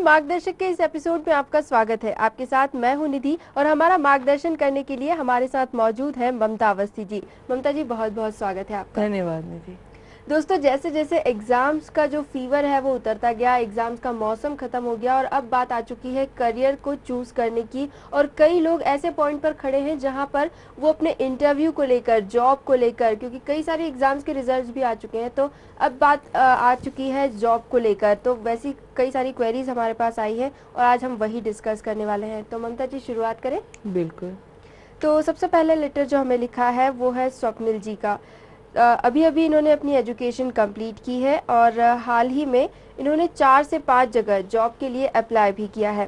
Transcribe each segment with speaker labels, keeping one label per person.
Speaker 1: मार्गदर्शक के इस एपिसोड में आपका स्वागत है। आपके साथ मैं हूं निधि और हमारा मार्गदर्शन करने के लिए हमारे साथ मौजूद है ममता अवस्थी जी। ममता जी, बहुत बहुत स्वागत है आपका।
Speaker 2: धन्यवाद निधि।
Speaker 1: दोस्तों, जैसे जैसे एग्जाम्स का जो फीवर है वो उतरता गया, एग्जाम्स का मौसम खत्म हो गया और अब बात आ चुकी है करियर को चूज करने की। और कई लोग ऐसे पॉइंट पर खड़े हैं जहां पर वो अपने इंटरव्यू को लेकर, जॉब को लेकर, क्योंकि कई सारे एग्जाम्स के रिजल्ट्स भी आ चुके हैं, तो अब बात आ चुकी है जॉब को लेकर। तो वैसी कई सारी क्वेरीज हमारे पास आई है और आज हम वही डिस्कस करने वाले हैं। तो ममता जी, शुरुआत करें?
Speaker 2: बिल्कुल।
Speaker 1: तो सबसे पहले लेटर जो हमें लिखा है वो है स्वप्निल जी का। अभी अभी इन्होंने अपनी एजुकेशन कंप्लीट की है और हाल ही में इन्होंने 4 से 5 जगह जॉब के लिए अप्लाई भी किया है।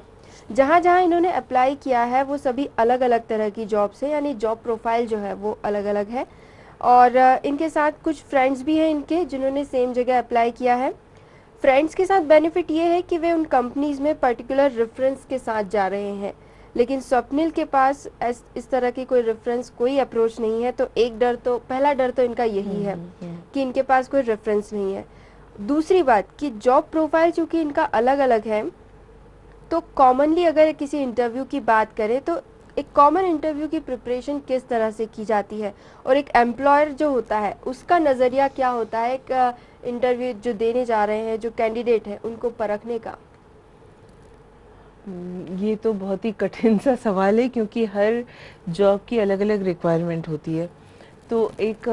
Speaker 1: जहाँ जहाँ इन्होंने अप्लाई किया है वो सभी अलग अलग तरह की जॉब से, यानी जॉब प्रोफाइल जो है वो अलग अलग है। और इनके साथ कुछ फ्रेंड्स भी हैं इनके जिन्होंने सेम जगह अप्लाई किया है। फ्रेंड्स के साथ बेनिफिट ये है कि वे उन कंपनीज में पर्टिकुलर रेफरेंस के साथ जा रहे हैं, लेकिन स्वप्निल के पास इस तरह की कोई रेफरेंस, कोई अप्रोच नहीं है। तो एक डर, तो पहला डर तो इनका यही है कि इनके पास कोई रेफरेंस नहीं है। दूसरी बात कि जॉब प्रोफाइल चूंकि इनका अलग अलग है, तो कॉमनली अगर किसी इंटरव्यू की बात करें तो एक कॉमन इंटरव्यू की प्रिपरेशन किस तरह से की जाती है और एक एम्प्लॉयर जो होता है उसका नज़रिया क्या होता है एक इंटरव्यू जो देने जा रहे हैं, जो कैंडिडेट है, उनको परखने का।
Speaker 2: ये तो बहुत ही कठिन सा सवाल है क्योंकि हर जॉब की अलग अलग रिक्वायरमेंट होती है। तो एक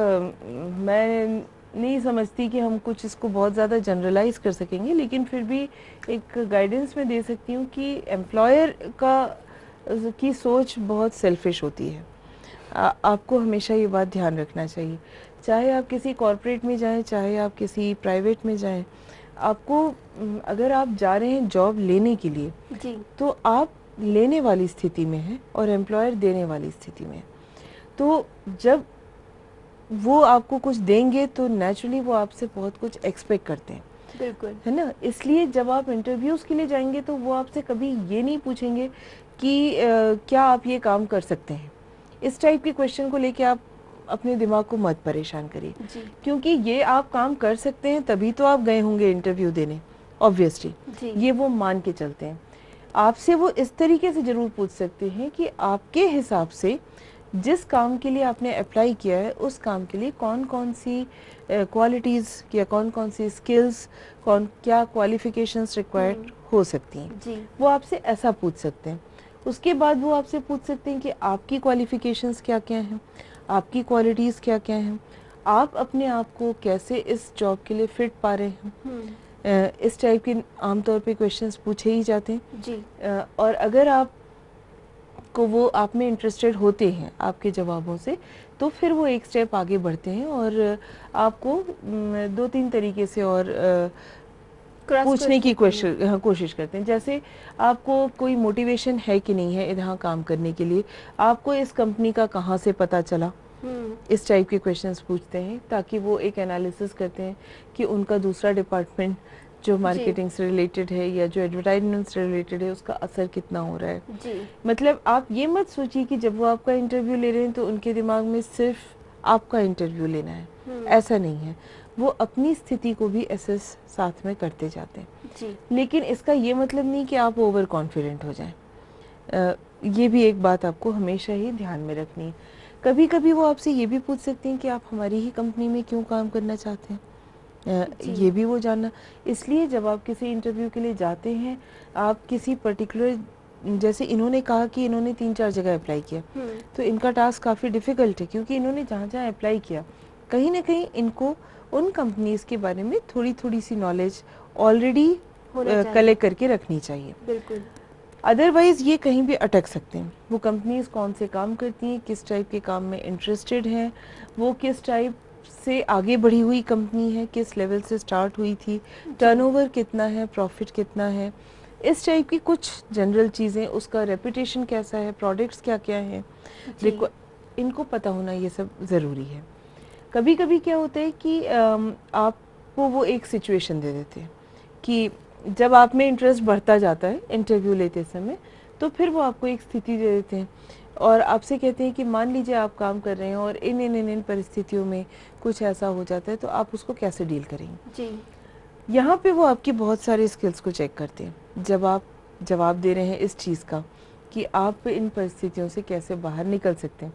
Speaker 2: मैं नहीं समझती कि हम कुछ इसको बहुत ज़्यादा जनरलाइज कर सकेंगे, लेकिन फिर भी एक गाइडेंस मैं दे सकती हूँ कि एम्प्लॉयर की सोच बहुत सेल्फिश होती है। आपको हमेशा ये बात ध्यान रखना चाहिए, चाहे आप किसी कॉरपोरेट में जाएं, चाहे आप किसी प्राइवेट में जाएं। आपको अगर आप जा रहे हैं जॉब लेने के लिए
Speaker 1: जी।
Speaker 2: तो आप लेने वाली स्थिति में हैं और एम्प्लॉयर देने वाली स्थिति में है। तो जब वो आपको कुछ देंगे तो नेचुरली वो आपसे बहुत कुछ एक्सपेक्ट करते हैं,
Speaker 1: बिल्कुल,
Speaker 2: है ना। इसलिए जब आप इंटरव्यूज़ के लिए जाएंगे तो वो आपसे कभी ये नहीं पूछेंगे कि क्या आप ये काम कर सकते हैं। इस टाइप के क्वेश्चन को लेके आप अपने दिमाग को मत परेशान करिए, क्योंकि ये आप काम कर सकते हैं तभी तो आप गए होंगे इंटरव्यू देने, ऑब्वियसली ये वो मान के चलते हैं। आपसे वो इस तरीके से ज़रूर पूछ सकते हैं कि आपके हिसाब से जिस काम के लिए आपने अप्लाई किया है उस काम के लिए कौन कौन सी क्वालिटीज़ या कौन कौन सी स्किल्स, क्या क्वालिफिकेशंस रिक्वायर्ड हो सकती हैं, वो आपसे ऐसा पूछ सकते हैं। उसके बाद वो आपसे पूछ सकते हैं कि आपकी क्वालिफिकेशंस क्या क्या हैं, आपकी क्वालिटीज़ क्या क्या हैं, आप अपने आप को कैसे इस जॉब के लिए फिट पा रहे हैं। इस टाइप के आमतौर पे क्वेश्चंस पूछे ही जाते हैं जी। और अगर आप को वो आप में इंटरेस्टेड होते हैं आपके जवाबों से, तो फिर वो एक स्टेप आगे बढ़ते हैं और आपको 2-3 तरीके से और पूछने की कोशिश करते हैं। जैसे आपको कोई मोटिवेशन है कि नहीं है यहाँ काम करने के लिए, आपको इस कंपनी का कहाँ से पता चला, इस टाइप के क्वेश्चंस पूछते हैं, ताकि वो एक एनालिसिस करते हैं कि उनका दूसरा डिपार्टमेंट जो मार्केटिंग से रिलेटेड है या जो एडवर्टाइजमेंट से रिलेटेड है उसका असर कितना हो रहा है जी। मतलब आप ये मत सोचिए कि जब वो आपका इंटरव्यू ले रहे हैं तो उनके दिमाग में सिर्फ आपका इंटरव्यू लेना है, ऐसा नहीं है। वो अपनी स्थिति को भी एसेस साथ में करते जाते हैं जी। लेकिन इसका ये मतलब नहीं कि आप ओवर कॉन्फिडेंट हो जाएं। ये भी एक बात आपको हमेशा ही ध्यान में रखनी है। कभी कभी वो आपसे ये भी पूछ सकते हैं कि आप हमारी ही कंपनी में क्यों काम करना चाहते हैं, ये भी वो जानना। इसलिए जब आप किसी इंटरव्यू के लिए जाते हैं, आप किसी पर्टिकुलर, जैसे इन्होंने कहा कि इन्होंने 3-4 जगह अप्लाई किया, तो इनका टास्क काफ़ी डिफ़िकल्ट है, क्योंकि इन्होंने जहाँ जहाँ अप्लाई किया कहीं ना कहीं इनको उन कंपनीज के बारे में थोड़ी थोड़ी सी नॉलेज ऑलरेडी कलेक्ट करके रखनी चाहिए। बिल्कुल, अदरवाइज़ ये कहीं भी अटक सकते हैं। वो कंपनीज कौन से काम करती हैं, किस टाइप के काम में इंटरेस्टेड हैं, वो किस टाइप से आगे बढ़ी हुई कंपनी है, किस लेवल से स्टार्ट हुई थी, टर्नओवर कितना है, प्रॉफिट कितना है, इस टाइप की कुछ जनरल चीज़ें, उसका रेपुटेशन कैसा है, प्रोडक्ट्स क्या क्या हैं, इनको पता होना ये सब ज़रूरी है। कभी कभी क्या होता है कि आपको वो एक सिचुएशन दे देते हैं कि जब आप में इंटरेस्ट बढ़ता जाता है इंटरव्यू लेते समय, तो फिर वो आपको एक स्थिति दे देते हैं और आपसे कहते हैं कि मान लीजिए आप काम कर रहे हैं और इन परिस्थितियों में कुछ ऐसा हो जाता है, तो आप उसको कैसे डील करेंगे जी। यहाँ पे वो आपकी बहुत सारी स्किल्स को चेक करते हैं। जब आप जवाब दे रहे हैं इस चीज़ का कि आप इन परिस्थितियों से कैसे बाहर निकल सकते हैं,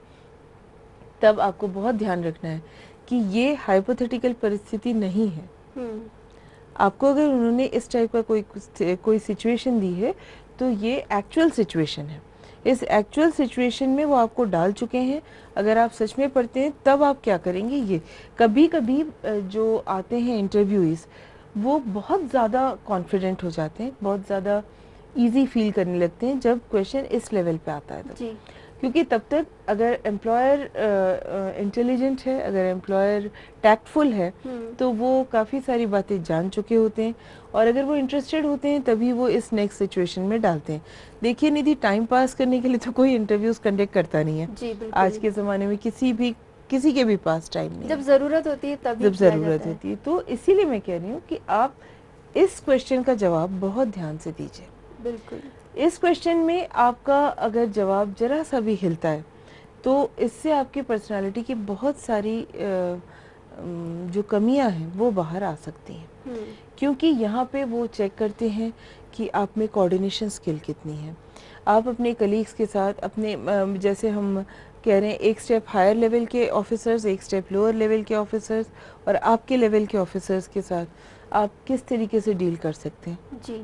Speaker 2: तब आपको बहुत ध्यान रखना है कि ये हाइपोथेटिकल परिस्थिति नहीं है। आपको अगर उन्होंने इस टाइप का कोई सिचुएशन दी है तो ये एक्चुअल सिचुएशन है। इस एक्चुअल सिचुएशन में वो आपको डाल चुके हैं। अगर आप सच में पढ़ते हैं तब आप क्या करेंगे। ये कभी कभी जो आते हैं इंटरव्यूज़ वो बहुत ज़्यादा कॉन्फिडेंट हो जाते हैं, बहुत ज़्यादा इजी फील करने लगते हैं जब क्वेश्चन इस लेवल पे आता है तब। क्योंकि तब तक अगर एम्प्लॉयर इंटेलिजेंट है, अगर एम्प्लॉयर टैक्टफुल है तो वो काफ़ी सारी बातें जान चुके होते हैं, और अगर वो इंटरेस्टेड होते हैं तभी वो इस नेक्स्ट सिचुएशन में डालते हैं। देखिए निधि, टाइम पास करने के लिए तो कोई इंटरव्यूज कंडक्ट करता नहीं है। आज के ज़माने में किसी के भी पास टाइम नहीं, जब ज़रूरत होती है तभी जब ज़रूरत होती है। तो इसीलिए मैं कह रही हूँ कि आप इस क्वेश्चन का जवाब बहुत ध्यान से दीजिए।
Speaker 1: बिल्कुल।
Speaker 2: इस क्वेश्चन में आपका अगर जवाब जरा सा भी हिलता है तो इससे आपकी पर्सनालिटी की बहुत सारी जो कमियां हैं वो बाहर आ सकती हैं। क्योंकि यहाँ पे वो चेक करते हैं कि आप में कोऑर्डिनेशन स्किल कितनी है। आप अपने कलीग्स के साथ, अपने जैसे हम कह रहे हैं एक स्टेप हायर लेवल के ऑफिसर्स, एक स्टेप लोअर लेवल के ऑफिसर्स और आपके लेवल के ऑफिसर्स के साथ आप किस तरीके से डील कर सकते हैं जी।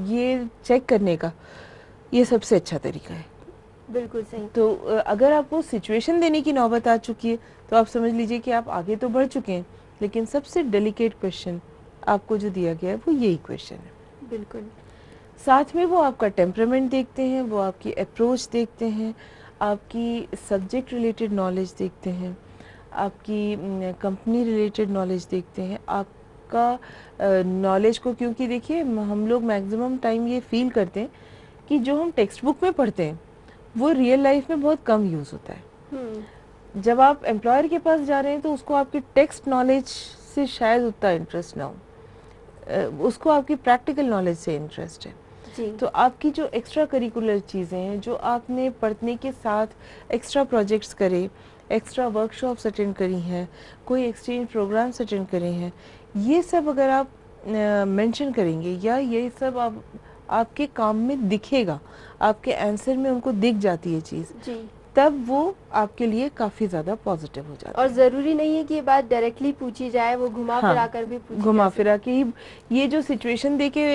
Speaker 2: ये चेक करने का ये सबसे अच्छा तरीका है।
Speaker 1: बिल्कुल सही।
Speaker 2: तो अगर आपको सिचुएशन देने की नौबत आ चुकी है तो आप समझ लीजिए कि आप आगे तो बढ़ चुके हैं, लेकिन सबसे डेलिकेट क्वेश्चन आपको जो दिया गया है वो यही क्वेश्चन है।
Speaker 1: बिल्कुल।
Speaker 2: साथ में वो आपका टेम्परामेंट देखते हैं, वो आपकी अप्रोच देखते हैं, आपकी सब्जेक्ट रिलेटेड नॉलेज देखते हैं, आपकी कंपनी रिलेटेड नॉलेज देखते हैं, आपका नॉलेज को। क्योंकि देखिए हम लोग मैक्सिमम टाइम ये फील करते हैं कि जो हम टेक्स्ट बुक में पढ़ते हैं वो रियल लाइफ में बहुत कम यूज़ होता है। जब आप एम्प्लॉयर के पास जा रहे हैं तो उसको आपकी टेक्स्ट नॉलेज से शायद उतना इंटरेस्ट ना हो, उसको आपकी प्रैक्टिकल नॉलेज से इंटरेस्ट है जी। तो आपकी जो एक्स्ट्रा करिकुलर चीज़ें हैं, जो आपने पढ़ने के साथ एक्स्ट्रा प्रोजेक्ट्स करे, एक्स्ट्रा वर्कशॉप्स अटेंड करी हैं, कोई एक्सचेंज प्रोग्राम्स अटेंड करे हैं, ये सब अगर आप मेंशन करेंगे या ये सब आपके काम में दिखेगा, आपके आंसर में उनको दिख जाती है चीज़ जी, तब वो आपके लिए काफ़ी ज़्यादा पॉजिटिव हो जाता है।
Speaker 1: और ज़रूरी नहीं है कि ये बात डायरेक्टली पूछी जाए, वो घुमा फिरा कर भी पूछी,
Speaker 2: घुमा फिरा के ही ये जो सिचुएशन दे के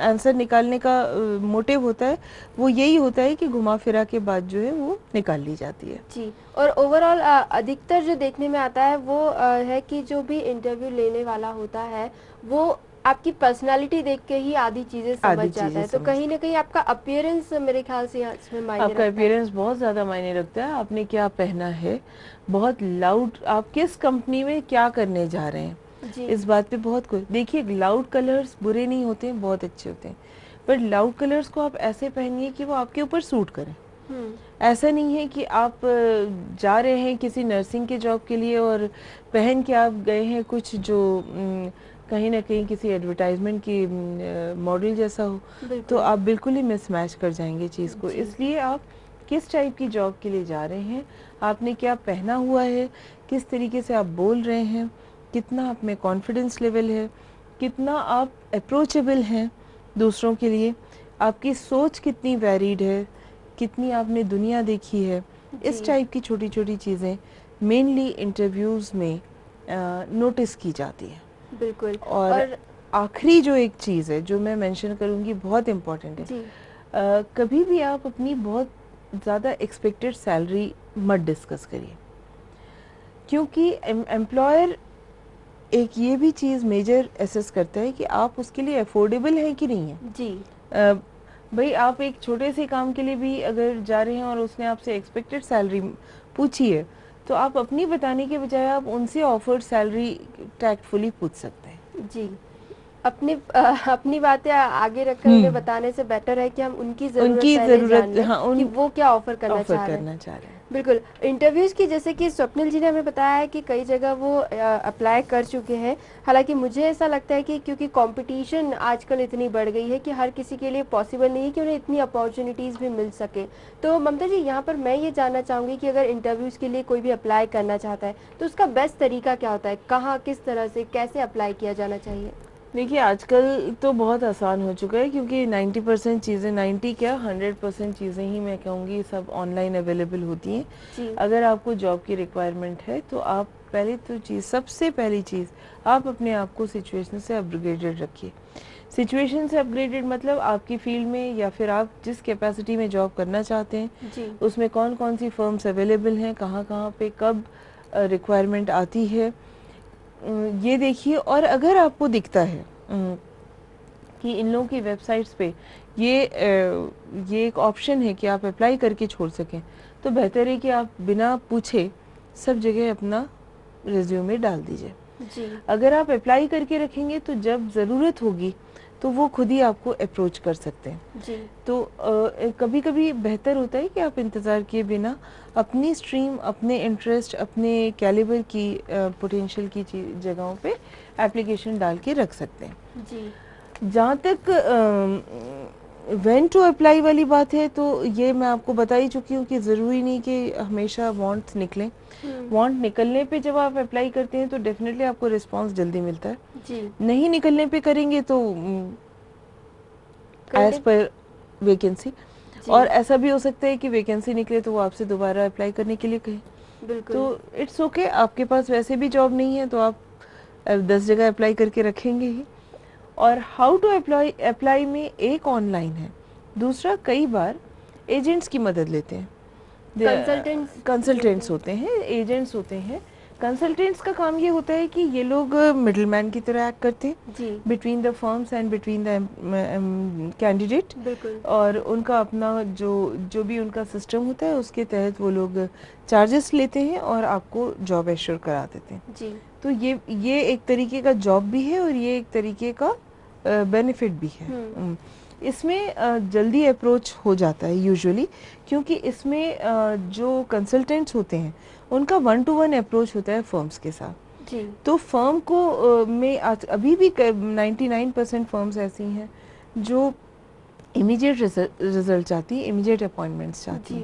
Speaker 2: आंसर निकालने का मोटिव होता है वो यही होता है कि घुमा फिरा के बात जो है वो निकाल ली जाती है
Speaker 1: जी। और ओवरऑल अधिकतर जो देखने में आता है वो है कि जो भी इंटरव्यू लेने वाला होता है वो आपकी पर्सनालिटी देख के ही आधी चीजें समझ जाता है। तो कहीं ना कहीं आपका अपीयरेंस मेरे ख्याल से इसमें मायने रखता है।
Speaker 2: आपका अपीयरेंस बहुत ज्यादा मायने रखता है। आपने क्या पहना है, बहुत लाउड, आप किस कंपनी में क्या करने जा रहे हैं जी। इस बात पे बहुत कुछ देखिए। लाउड कलर्स बुरे नहीं होते, बहुत अच्छे होते हैं, पर लाउड कलर्स को आप ऐसे पहनिए कि वो आपके ऊपर सूट करें। ऐसा नहीं है कि आप जा रहे हैं किसी नर्सिंग के जॉब के लिए और पहन के आप गए हैं कुछ जो कहीं ना कहीं किसी एडवर्टाइजमेंट की मॉडल जैसा हो, तो आप बिल्कुल ही मिसमैच कर जाएंगे चीज़ को। इसलिए आप किस टाइप की जॉब के लिए जा रहे हैं, आपने क्या पहना हुआ है, किस तरीके से आप बोल रहे हैं, कितना आप में कॉन्फिडेंस लेवल है, कितना आप अप्रोचेबल हैं दूसरों के लिए, आपकी सोच कितनी वैरिड है, कितनी आपने दुनिया देखी है। इस टाइप की छोटी छोटी चीज़ें मेनली इंटरव्यूज़ में नोटिस की जाती है।
Speaker 1: बिल्कुल।
Speaker 2: और आखिरी जो एक चीज़ है जो मैं मेंशन करूँगी, बहुत इम्पोर्टेंट है, कभी भी आप अपनी बहुत ज़्यादा एक्सपेक्टेड सैलरी मत डिस्कस करिए, क्योंकि एम्प्लॉयर एक ये भी चीज़ मेजर एसेस करता है कि आप उसके लिए अफोर्डेबल हैं कि नहीं है जी। भाई आप एक छोटे से काम के लिए भी अगर जा रहे हैं और उसने आपसे एक्सपेक्टेड सैलरी पूछी है तो आप अपनी बताने के बजाय आप उनसे ऑफर्ड सैलरी टैक्टफुली पूछ सकते हैं जी।
Speaker 1: अपनी बातें आगे रखकर उन्हें बताने से बेटर है कि हम उनकी जरूरत हाँ, कि वो क्या ऑफर करना चाह रहे हैं। बिल्कुल, इंटरव्यूज़ की जैसे कि स्वप्निल जी ने हमें बताया है कि कई जगह वो अप्लाई कर चुके हैं। हालाँकि मुझे ऐसा लगता है कि क्योंकि कॉम्पिटिशन आजकल इतनी बढ़ गई है कि हर किसी के लिए पॉसिबल नहीं है कि उन्हें इतनी अपॉर्च्युनिटीज़ भी मिल सके। तो ममता जी, यहाँ पर मैं ये जानना चाहूँगी कि अगर इंटरव्यूज़ के लिए कोई भी अप्लाई करना चाहता है, तो उसका बेस्ट तरीका क्या होता है? कहाँ, किस तरह से, कैसे अप्लाई किया जाना चाहिए?
Speaker 2: देखिए, आजकल तो बहुत आसान हो चुका है क्योंकि 90% चीज़ें, 90 क्या 100% चीज़ें ही मैं कहूँगी सब ऑनलाइन अवेलेबल होती हैं।
Speaker 1: जी।
Speaker 2: अगर आपको जॉब की रिक्वायरमेंट है तो आप पहले तो सबसे पहली चीज़, आप अपने आप को सिचुएशन से अपग्रेडेड रखिए। सिचुएशन से अपग्रेडेड मतलब आपकी फील्ड में या फिर आप जिस कैपेसिटी में जॉब करना चाहते हैं,
Speaker 1: जी।
Speaker 2: उसमें कौन कौन सी फर्म्स अवेलेबल हैं, कहाँ कहाँ पे कब रिक्वायरमेंट आती है, ये देखिए। और अगर आपको दिखता है कि इन लोगों की वेबसाइट्स पे ये एक ऑप्शन है कि आप अप्लाई करके छोड़ सकें, तो बेहतर है कि आप बिना पूछे सब जगह अपना रिज्यूमे डाल दीजिए।
Speaker 1: जी।
Speaker 2: अगर आप अप्लाई करके रखेंगे तो जब ज़रूरत होगी तो वो खुद ही आपको अप्रोच कर सकते हैं।
Speaker 1: जी।
Speaker 2: तो कभी कभी बेहतर होता है कि आप इंतज़ार किए बिना अपनी स्ट्रीम, अपने इंटरेस्ट, अपने कैलिबर की पोटेंशियल की जगहों पे एप्लीकेशन डाल के रख सकते हैं।
Speaker 1: जी।
Speaker 2: जहाँ तक व्हेन टू अप्लाई वाली बात है तो ये मैं आपको बता ही चुकी हूँ कि ज़रूरी नहीं कि हमेशा वांट्स निकलें। वांट निकलने पे जब आप अप्लाई करते हैं तो डेफिनेटली आपको रिस्पांस जल्दी मिलता है।
Speaker 1: जी।
Speaker 2: नहीं निकलने पे करेंगे तो एज पर वैकेंसी। और ऐसा भी हो सकता है कि वैकेंसी निकले तो वो आपसे दोबारा अप्लाई करने के लिए कहें।
Speaker 1: बिल्कुल।
Speaker 2: तो इट्स ओके, आपके पास वैसे भी जॉब नहीं है तो आप 10 जगह अप्लाई करके रखेंगे ही। और हाउ टू अप्लाई में एक ऑनलाइन है, दूसरा कई बार एजेंट्स की मदद लेते हैं। कंसल्टेंट्स होते हैं, एजेंट्स होते हैं। कंसल्टेंट्स का काम ये होता है कि ये लोग मिडलमैन की तरह एक्ट करते हैं between the firms and between the candidate.
Speaker 1: बिल्कुल।
Speaker 2: और उनका अपना जो भी उनका सिस्टम होता है उसके तहत वो लोग चार्जेस लेते हैं और आपको जॉब एश्योर करा देते हैं।
Speaker 1: जी।
Speaker 2: तो ये एक तरीके का जॉब भी है और ये एक तरीके का बेनिफिट भी है। इसमें जल्दी अप्रोच हो जाता है यूजुअली, क्योंकि इसमें जो कंसल्टेंट्स होते हैं उनका 1-to-1 अप्रोच होता है फर्म्स के साथ।
Speaker 1: जी।
Speaker 2: तो फर्म को में अभी भी 99% फर्म्स ऐसी हैं जो इमीडिएट रिजल्ट चाहती है, इमीडिएट अपॉइंटमेंट्स चाहती है।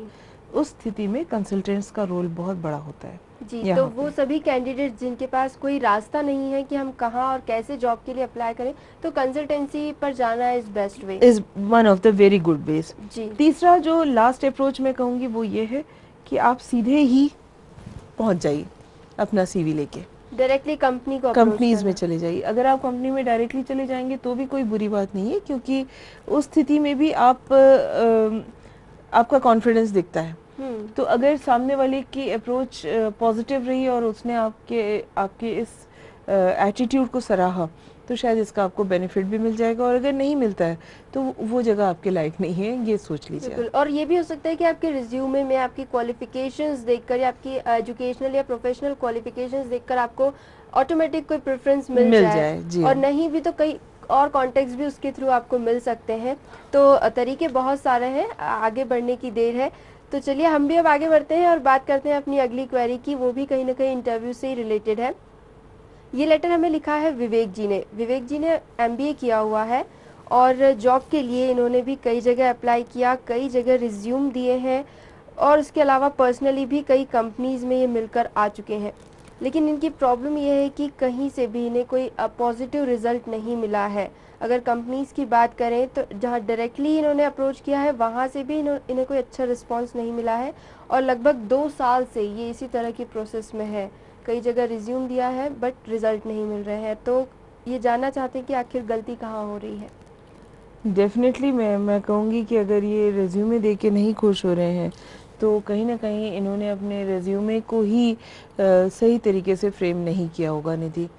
Speaker 2: उस स्थिति में कंसल्टेंट्स का रोल बहुत बड़ा होता है।
Speaker 1: जी, तो वो सभी कैंडिडेट जिनके पास कोई रास्ता नहीं है कि हम कहाँ और कैसे जॉब के लिए अप्लाई करें, तो कंसल्टेंसी पर जाना is best way,
Speaker 2: is one of the very good ways.
Speaker 1: जी।
Speaker 2: तीसरा जो लास्ट अप्रोच मैं कहूँगी वो ये है कि आप सीधे ही पहुँच जाइए अपना CV लेके, डायरेक्टली कंपनीज में चले जाइए। अगर आप कंपनी में डायरेक्टली चले जाएंगे तो भी कोई बुरी बात नहीं है, क्योंकि उस स्थिति में भी आपका कॉन्फिडेंस दिखता है। तो अगर सामने वाले की अप्रोच पॉजिटिव रही और उसने आपके इस एटीट्यूड को सराहा तो शायद इसका आपको बेनिफिट भी मिल जाएगा। और अगर नहीं मिलता है तो वो जगह आपके लायक नहीं है, ये सोच लीजिए।
Speaker 1: और ये भी हो सकता है कि आपके रिज्यूमे में आपकी क्वालिफिकेशंस देखकर या आपकी एजुकेशनल या प्रोफेशनल क्वालिफिकेशंस देखकर आपको ऑटोमेटिक कोई प्रेफरेंस मिल जाए जी। और नहीं भी तो कई और कॉन्टेक्ट भी उसके थ्रू आपको मिल सकते हैं। तो तरीके बहुत सारे हैं, आगे बढ़ने की देर है। तो चलिए हम भी अब आगे बढ़ते हैं और बात करते हैं अपनी अगली क्वेरी की, वो भी कहीं ना कहीं इंटरव्यू से ही रिलेटेड है। ये लेटर हमें लिखा है विवेक जी ने। विवेक जी ने MBA किया हुआ है और जॉब के लिए इन्होंने भी कई जगह अप्लाई किया, कई जगह रिज्यूम दिए हैं और उसके अलावा पर्सनली भी कई कंपनीज़ में ये मिलकर आ चुके हैं। लेकिन इनकी प्रॉब्लम ये है कि कहीं से भी इन्हें कोई पॉजिटिव रिजल्ट नहीं मिला है। अगर कंपनीज़ की बात करें तो जहां डायरेक्टली इन्होंने अप्रोच किया है वहां से भी इन्हें कोई अच्छा रिस्पांस नहीं मिला है और लगभग 2 साल से ये इसी तरह की प्रोसेस में है। कई जगह रिज्यूम दिया है बट रिजल्ट नहीं मिल रहे हैं। तो ये जानना चाहते हैं कि आखिर गलती कहाँ हो रही है।
Speaker 2: डेफिनेटली मैं कहूँगी कि अगर ये रिज्यूमे दे के नहीं खुश हो रहे हैं तो कहीं ना कहीं इन्होंने अपने रिज्यूमे को ही सही तरीके से फ्रेम नहीं किया होगा निधि।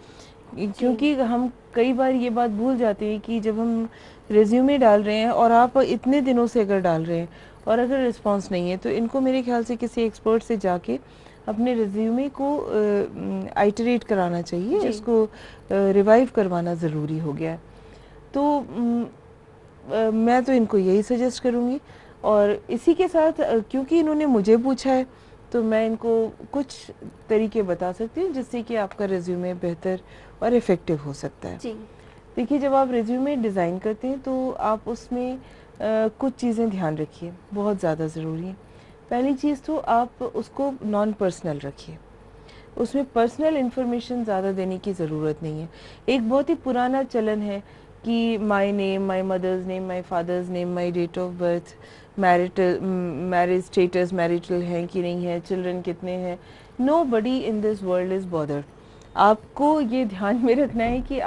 Speaker 2: क्योंकि हम कई बार ये बात भूल जाते हैं कि जब हम रिज्यूमे डाल रहे हैं और आप इतने दिनों से अगर डाल रहे हैं और अगर रिस्पांस नहीं है तो इनको मेरे ख्याल से किसी एक्सपर्ट से जाके अपने रिज्यूमे को आइटरेट कराना चाहिए, इसको रिवाइव करवाना ज़रूरी हो गया है। तो मैं तो इनको यही सजेस्ट करूँगी। और इसी के साथ क्योंकि इन्होंने मुझे पूछा है तो मैं इनको कुछ तरीके बता सकती हूँ जिससे कि आपका रिज्यूमे बेहतर और इफ़ेक्टिव हो सकता है।
Speaker 1: जी।
Speaker 2: देखिए, जब आप रिज्यूमे डिज़ाइन करते हैं तो आप उसमें कुछ चीज़ें ध्यान रखिए, बहुत ज़्यादा ज़रूरी है। पहली चीज़ तो आप उसको नॉन पर्सनल रखिए, उसमें पर्सनल इन्फॉर्मेशन ज़्यादा देने की ज़रूरत नहीं है। एक बहुत ही पुराना चलन है कि my name, my mother's name, my father's name, my date of birth, marriage status, marital हैं कि नहीं है, चिल्ड्रन कितने हैं। Nobody in this world is bothered. आपको ये ध्यान में रखना है कि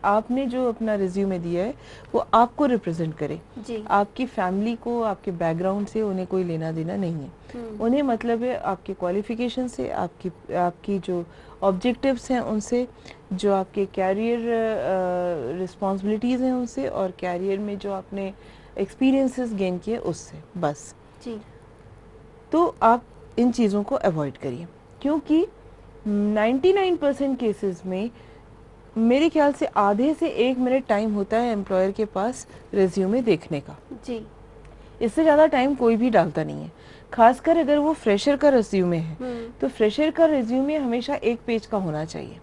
Speaker 2: आपने जो अपना रिज्यूमे दिया है वो आपको रिप्रेजेंट करे।
Speaker 1: जी।
Speaker 2: आपकी फैमिली को, आपके बैकग्राउंड से उन्हें कोई लेना देना नहीं है। उन्हें मतलब है आपके क्वालिफिकेशन से, आपकी जो ऑब्जेक्टिव्स हैं उनसे, जो आपके कैरियर रिस्पॉन्सिबिलिटीज़ हैं उनसे, और कैरियर में जो आपने एक्सपीरियंसेस गेन किए उससे, बस।
Speaker 1: जी।
Speaker 2: तो आप इन चीज़ों को अवॉइड करिए, क्योंकि 99% केसेस में मेरे ख्याल से आधे से 1 मिनट टाइम होता है एम्प्लॉयर के पास रिज्यूमे देखने का।
Speaker 1: जी।
Speaker 2: इससे ज़्यादा टाइम कोई भी डालता नहीं है, खासकर अगर वो फ्रेशर का रिज्यूमे है। तो फ्रेशर का रिज्यूमे हमेशा 1 पेज का होना चाहिए।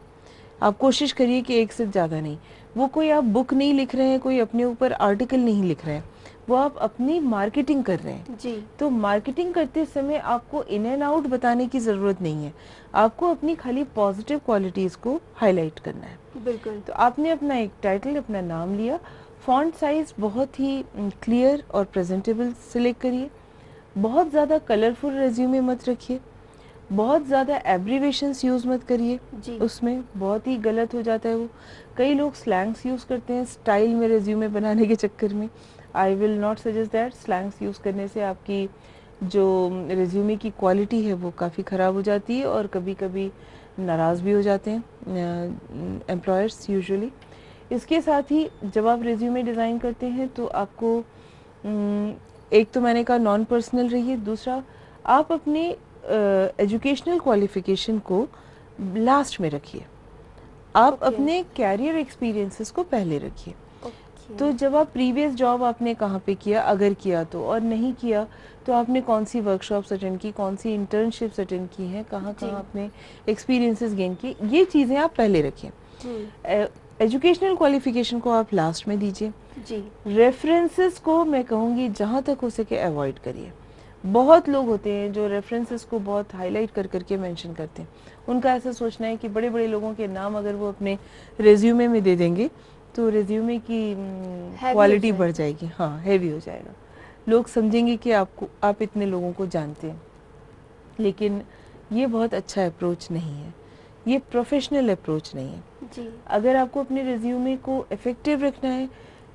Speaker 2: आप कोशिश करिए कि 1 से ज़्यादा नहीं। वो कोई आप बुक नहीं लिख रहे हैं, कोई अपने ऊपर आर्टिकल नहीं लिख रहे हैं, वो आप अपनी मार्केटिंग कर रहे हैं।
Speaker 1: जी।
Speaker 2: तो मार्केटिंग करते समय आपको इन एंड आउट बताने की ज़रूरत नहीं है, आपको अपनी खाली पॉजिटिव क्वालिटीज़ को हाईलाइट करना है।
Speaker 1: बिल्कुल।
Speaker 2: तो आपने अपना एक टाइटल, अपना नाम लिया, फॉन्ट साइज बहुत ही क्लियर और प्रेजेंटेबल सिलेक्ट करिए। बहुत ज़्यादा कलरफुल रेज्यूमे मत रखिए, बहुत ज़्यादा एब्रीवेशंस यूज़ मत करिए, उसमें बहुत ही गलत हो जाता है वो। कई लोग स्लैंग्स यूज़ करते हैं स्टाइल में रेज्यूमे बनाने के चक्कर में। I will not suggest that. Slangs use करने से आपकी जो रेज्यूमे की क्वालिटी है वो काफ़ी ख़राब हो जाती है, और कभी कभी नाराज़ भी हो जाते हैं एम्प्लॉयर्स यूजुअली। इसके साथ ही जब आप रेज्यूमे डिज़ाइन करते हैं तो आपको एक तो मैंने कहा नॉन पर्सनल रहिए, दूसरा आप अपने एजुकेशनल क्वालिफिकेशन को लास्ट में रखिए, आप अपने कैरियर एक्सपीरियंसेस को पहले रखिए। तो जब आप प्रीवियस जॉब आपने कहाँ पे किया, अगर किया तो, और नहीं किया तो आपने कौन सी वर्कशॉप्स अटेंड की, कौन सी इंटर्नशिप्स अटेंड की हैं, कहाँ कहाँ आपने एक्सपीरियंसेस गेन किए, ये चीज़ें आप पहले रखें। एजुकेशनल क्वालिफिकेशन को आप लास्ट में दीजिए।
Speaker 1: जी।
Speaker 2: रेफरेंसेस को मैं कहूँगी जहाँ तक हो सके अवॉइड करिए। बहुत लोग होते हैं जो रेफरेंसेस को बहुत हाईलाइट कर करके मेंशन करते हैं। उनका ऐसा सोचना है कि बड़े बड़े लोगों के नाम अगर वो अपने रेज्यूमे में दे देंगे तो रेज्यूमे की क्वालिटी बढ़ जाएगी। हाँ, हैवी हो जाएगा, लोग समझेंगे कि आप इतने लोगों को जानते हैं। लेकिन ये बहुत अच्छा अप्रोच नहीं है, ये प्रोफेशनल अप्रोच नहीं है।
Speaker 1: जी।
Speaker 2: अगर आपको अपने रिज्यूमे को इफ़ेक्टिव रखना है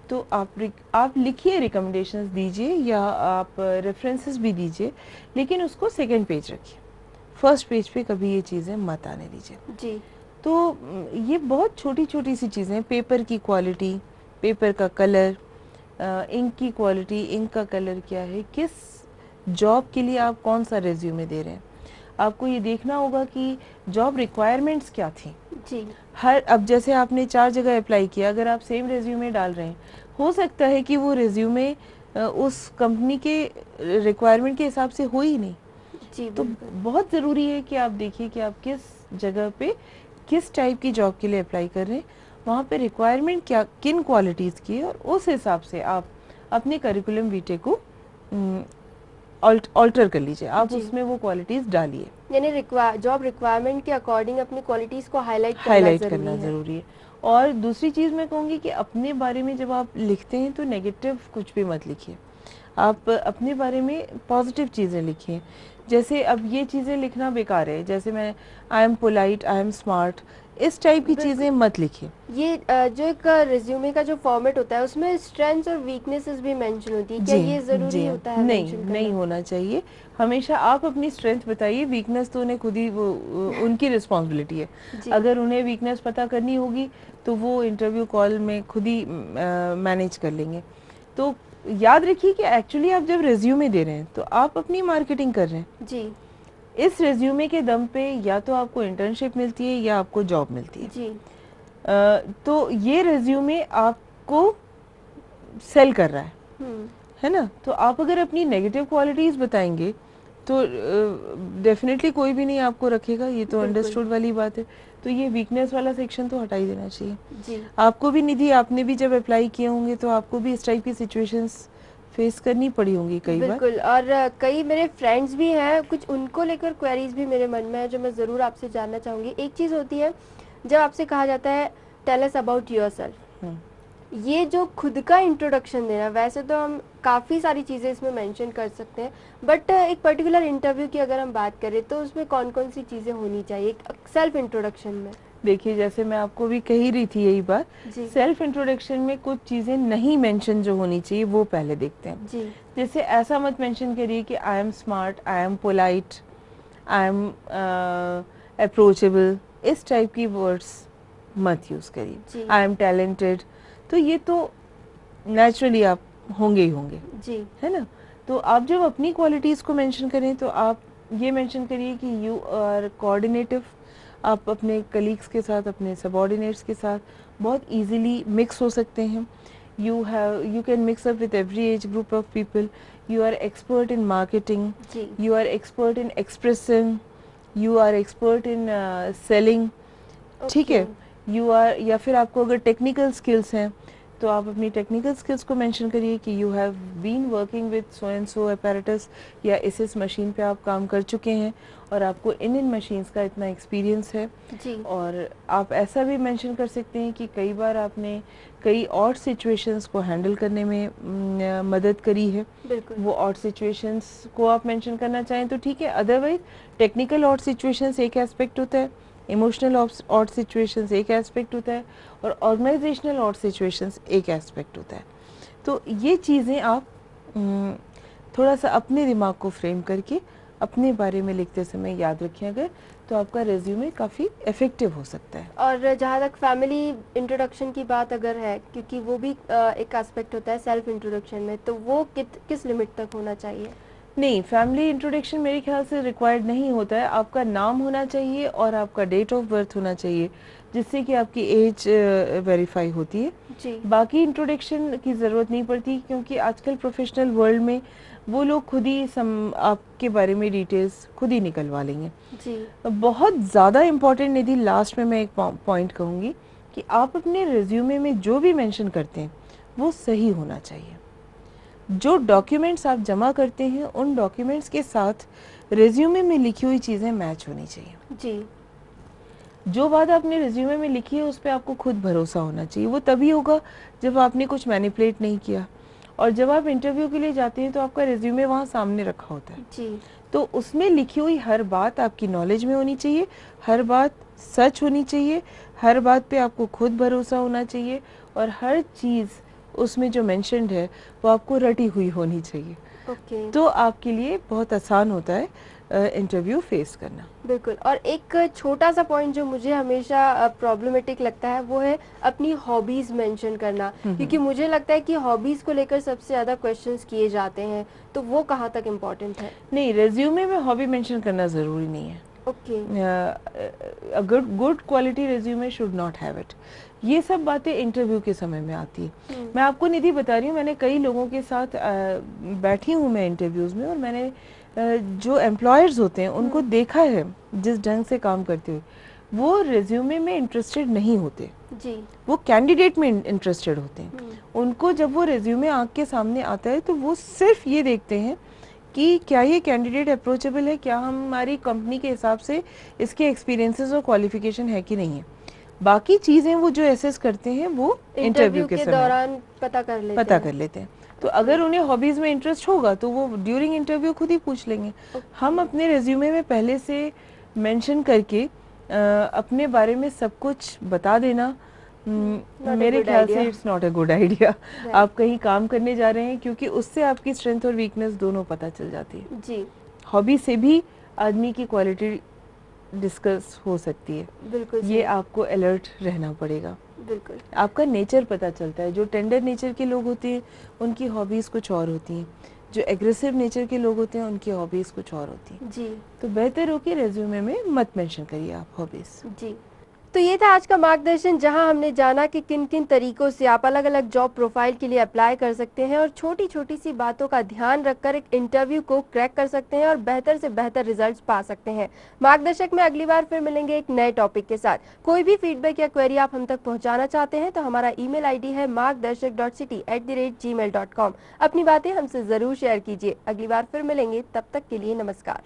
Speaker 2: तो आप लिखिए, रिकमेंडेशंस दीजिए या आप रेफरेंसेस भी दीजिए, लेकिन उसको सेकंड पेज रखिए, फर्स्ट पेज पे कभी ये चीज़ें मत आने दीजिए।
Speaker 1: जी।
Speaker 2: तो ये बहुत छोटी छोटी सी चीज़ें हैं। पेपर की क्वालिटी, पेपर का कलर, इंक की क्वालिटी, इंक का कलर क्या है, किस जॉब के लिए आप कौन सा रेज्यूमे दे रहे हैं, आपको ये देखना होगा कि जॉब रिक्वायरमेंट्स क्या थी।
Speaker 1: जी।
Speaker 2: अब जैसे आपने 4 जगह अप्लाई किया, अगर आप सेम रेज्यूमे डाल रहे हैं, हो सकता है कि वो रेज्यूमे उस कंपनी के रिक्वायरमेंट के हिसाब से हो ही नहीं।
Speaker 1: जी।
Speaker 2: तो बहुत ज़रूरी है कि आप देखिए कि आप किस जगह पे किस टाइप की जॉब के लिए अप्लाई कर रहे हैं, वहाँ पे रिक्वायरमेंट क्या, किन क्वालिटीज़ की है, और उस हिसाब से आप अपने करिकुलम वीटे को ऑल्टर कर लीजिए, आप उसमें वो क्वालिटीज़ डालिए।
Speaker 1: यानी जॉब रिक्वायरमेंट के अकॉर्डिंग अपनी क्वालिटीज़ को हाईलाइट करना
Speaker 2: ज़रूरी है। और दूसरी चीज़ मैं कहूँगी कि अपने बारे में जब आप लिखते हैं तो नेगेटिव कुछ भी मत लिखिए, आप अपने बारे में पॉजिटिव चीज़ें लिखिए। जैसे अब ये चीज़ें लिखना बेकार है, जैसे मैं I am polite, I am smart, इस टाइप की चीज़ें मत लिखिए।
Speaker 1: ये जो एक रिज्यूमे का जो फॉर्मेट होता है उसमें स्ट्रेंथ्स और वीकनेसेस भी मेंशन होती है, क्या ये ज़रूरी होता है?
Speaker 2: नहीं होना चाहिए। हमेशा आप अपनी स्ट्रेंथ बताइए, वीकनेस तो उन्हें खुद ही वो उनकी रिस्पॉन्सिबिलिटी है। अगर उन्हें वीकनेस पता करनी होगी तो वो इंटरव्यू कॉल में खुद ही मैनेज कर लेंगे। तो याद रखिए कि एक्चुअली आप जब रिज्यूमे दे रहे हैं तो आप अपनी मार्केटिंग कर रहे हैं
Speaker 1: जी।
Speaker 2: इस रिज्यूमे के दम पे, या तो आपको इंटर्नशिप मिलती है या आपको जॉब मिलती है
Speaker 1: जी।
Speaker 2: तो ये रिज्यूमे आपको सेल कर रहा है ना। तो आप अगर अपनी नेगेटिव क्वालिटीज बताएंगे तो डेफिनेटली कोई भी नहीं आपको रखेगा, ये तो
Speaker 1: बिल्कुल।
Speaker 2: अंडरस्टूड वाली बात है। तो ये वीकनेस वाला सेक्शन तो हटा ही देना चाहिए।
Speaker 1: जी
Speaker 2: आपको भी निधि, आपने भी जब अप्लाई किए होंगे तो आपको भी इस टाइप की सिचुएशंस फेस करनी पड़ी होंगी कई बार।
Speaker 1: बिल्कुल। और कई मेरे फ्रेंड्स भी हैं, कुछ उनको लेकर क्वेरीज भी मेरे मन में है जो मैं ज़रूर आपसे जानना चाहूँगी। एक चीज़ होती है जब आपसे कहा जाता है टेल अस अबाउट योरसेल्फ, ये जो खुद का इंट्रोडक्शन देना, वैसे तो हम काफ़ी सारी चीज़ें इसमें मेंशन कर सकते हैं, बट एक पर्टिकुलर इंटरव्यू की अगर हम बात करें तो उसमें कौन कौन सी चीज़ें होनी चाहिए सेल्फ इंट्रोडक्शन में?
Speaker 2: देखिए, जैसे मैं आपको भी कह ही रही थी यही बात,
Speaker 1: जी
Speaker 2: सेल्फ इंट्रोडक्शन में कुछ चीजें नहीं मेंशन जो होनी चाहिए वो पहले देखते हैं।
Speaker 1: जी
Speaker 2: जैसे ऐसा मत मेंशन करिए कि I am smart, I am polite, I am approachable, इस टाइप की वर्ड्स मत यूज
Speaker 1: जी।
Speaker 2: करिए। आई एम टैलेंटेड, तो ये तो नेचुरली आप होंगे ही होंगे,
Speaker 1: जी
Speaker 2: है ना। तो आप जब अपनी क्वालिटीज को मेंशन करें तो आप ये मेंशन करिए कि यू आर कोऑर्डिनेटिव, आप अपने कलीग्स के साथ, अपने सबऑर्डिनेट्स के साथ बहुत इजीली मिक्स हो सकते हैं। You can mix up with every age group of people. You are expert in marketing,
Speaker 1: जी
Speaker 2: you are expert in expressing, you are expert in selling, ठीक है। यू आर, या फिर आपको अगर टेक्निकल स्किल्स हैं तो आप अपनी टेक्निकल स्किल्स को मेंशन करिए कि you have been working with so and so apparatus, या इस मशीन पे आप काम कर चुके हैं और आपको इन मशीन्स का इतना एक्सपीरियंस है।
Speaker 1: जी
Speaker 2: और आप ऐसा भी मेंशन कर सकते हैं कि कई बार आपने कई और सिचुएशंस को हैंडल करने में मदद करी है।
Speaker 1: बिल्कुल।
Speaker 2: वो और सिचुएशंस को आप मेंशन करना चाहें तो ठीक है, अदरवाइज टेक्निकल और सिचुएशंस एक एस्पेक्ट होता है, इमोशनल ऑड सिचुएशंस एक एस्पेक्ट होता है, और ऑर्गेनाइजेशनल ऑड सिचुएशंस एक एस्पेक्ट होता है। तो ये चीज़ें आप थोड़ा सा अपने दिमाग को फ्रेम करके अपने बारे में लिखते समय याद रखें अगर, तो आपका रेज्यूमे काफ़ी इफेक्टिव हो सकता है।
Speaker 1: और जहाँ तक फैमिली इंट्रोडक्शन की बात अगर है, क्योंकि वो भी एक एस्पेक्ट होता है सेल्फ इंट्रोडक्शन में, तो वो किस लिमिट तक होना चाहिए?
Speaker 2: नहीं, फैमिली इंट्रोडक्शन मेरे ख्याल से रिक्वायर्ड नहीं होता है। आपका नाम होना चाहिए और आपका डेट ऑफ बर्थ होना चाहिए, जिससे कि आपकी एज वेरीफाई होती है।
Speaker 1: जी
Speaker 2: बाकी इंट्रोडक्शन की ज़रूरत नहीं पड़ती, क्योंकि आजकल प्रोफेशनल वर्ल्ड में वो लोग खुद ही आपके बारे में डिटेल्स खुद ही निकलवा लेंगे।
Speaker 1: जी
Speaker 2: बहुत ज़्यादा इम्पोर्टेंट निधि, लास्ट में मैं एक पॉइंट कहूँगी कि आप अपने रिज्यूमे में जो भी मेंशन करते हैं वो सही होना चाहिए। जो डॉक्यूमेंट्स आप जमा करते हैं उन डॉक्यूमेंट्स के साथ रिज्यूमे में लिखी हुई चीज़ें मैच होनी चाहिए।
Speaker 1: जी
Speaker 2: जो बात आपने रिज्यूमे में लिखी है उस पर आपको खुद भरोसा होना चाहिए। वो तभी होगा जब आपने कुछ मैनिपुलेट नहीं किया, और जब आप इंटरव्यू के लिए जाते हैं तो आपका रिज्यूमे वहाँ सामने रखा होता है,
Speaker 1: जी
Speaker 2: तो उसमें लिखी हुई हर बात आपकी नॉलेज में होनी चाहिए, हर बात सच होनी चाहिए, हर बात पे आपको खुद भरोसा होना चाहिए, और हर चीज़ उसमें जो मेंशन्ड है वो आपको रटी हुई होनी चाहिए।
Speaker 1: ओके
Speaker 2: तो आपके लिए बहुत आसान होता है इंटरव्यू फेस करना।
Speaker 1: बिल्कुल। और एक छोटा सा पॉइंट जो मुझे हमेशा प्रॉब्लमेटिक लगता है वो है अपनी हॉबीज मेंशन करना, क्योंकि मुझे लगता है कि हॉबीज को लेकर सबसे ज़्यादा क्वेश्चंस किए जाते हैं, तो वो कहाँ तक इम्पोर्टेंट है?
Speaker 2: नहीं, रेज्यूमे में हॉबी मेंशन करना ज़रूरी नहीं है।
Speaker 1: Okay
Speaker 2: good quality resume should not have it. ये सब बातें इंटरव्यू के समय में आती है। मैं आपको निधि बता रही हूँ, मैंने कई लोगों के साथ बैठी हूँ मैं इंटरव्यूज़ में, और मैंने जो एम्प्लॉयर्स होते हैं उनको देखा है जिस ढंग से काम करते हुए, वो रिज्यूमे में इंटरेस्टेड नहीं होते,
Speaker 1: जी
Speaker 2: वो कैंडिडेट में इंटरेस्टेड होते हैं। उनको जब वो रिज्यूमे आँख के सामने आता है तो वो सिर्फ ये देखते हैं कि क्या ये कैंडिडेट अप्रोचेबल है, क्या हमारी कंपनी के हिसाब से इसके एक्सपीरियंसेस और क्वालिफिकेशन है कि नहीं है। बाकी चीज़ें वो जो एसेस करते हैं वो इंटरव्यू के
Speaker 1: दौरान पता कर लेते हैं।
Speaker 2: तो अगर उन्हें हॉबीज में इंटरेस्ट होगा तो वो ड्यूरिंग इंटरव्यू खुद ही पूछ लेंगे। हम अपने रिज्यूमे में पहले से मेंशन करके अपने बारे में सब कुछ बता देना, मेरे ख्याल से it's not a good idea. आप कहीं काम करने जा रहे हैं, क्योंकि उससे आपकी स्ट्रेंथ और वीकनेस दोनों पता चल जाती है।
Speaker 1: जी
Speaker 2: हॉबी से भी आदमी की क्वालिटी डिस्कस हो सकती है।
Speaker 1: बिल्कुल
Speaker 2: ये आपको अलर्ट रहना पड़ेगा।
Speaker 1: बिल्कुल
Speaker 2: आपका नेचर पता चलता है। जो टेंडर नेचर के लोग होते हैं उनकी हॉबीज कुछ और होती हैं, जो एग्रेसिव नेचर के लोग होते हैं उनकी हॉबीज कुछ और होती हैं।
Speaker 1: जी
Speaker 2: तो बेहतर हो कि रेज्यूमे में मत मेंशन करिए आप हॉबीज।
Speaker 1: जी तो ये था आज का मार्गदर्शन, जहां हमने जाना कि किन किन तरीकों से आप अलग अलग जॉब प्रोफाइल के लिए अप्लाई कर सकते हैं और छोटी छोटी सी बातों का ध्यान रखकर एक इंटरव्यू को क्रैक कर सकते हैं और बेहतर से बेहतर रिजल्ट्स पा सकते हैं। मार्गदर्शक में अगली बार फिर मिलेंगे एक नए टॉपिक के साथ। कोई भी फीडबैक या क्वेरी आप हम तक पहुंचाना चाहते हैं तो हमारा ईमेल आईडी है margdarshak.city@gmail.com। अपनी बातें हमसे जरूर शेयर कीजिए। अगली बार फिर मिलेंगे, तब तक के लिए नमस्कार।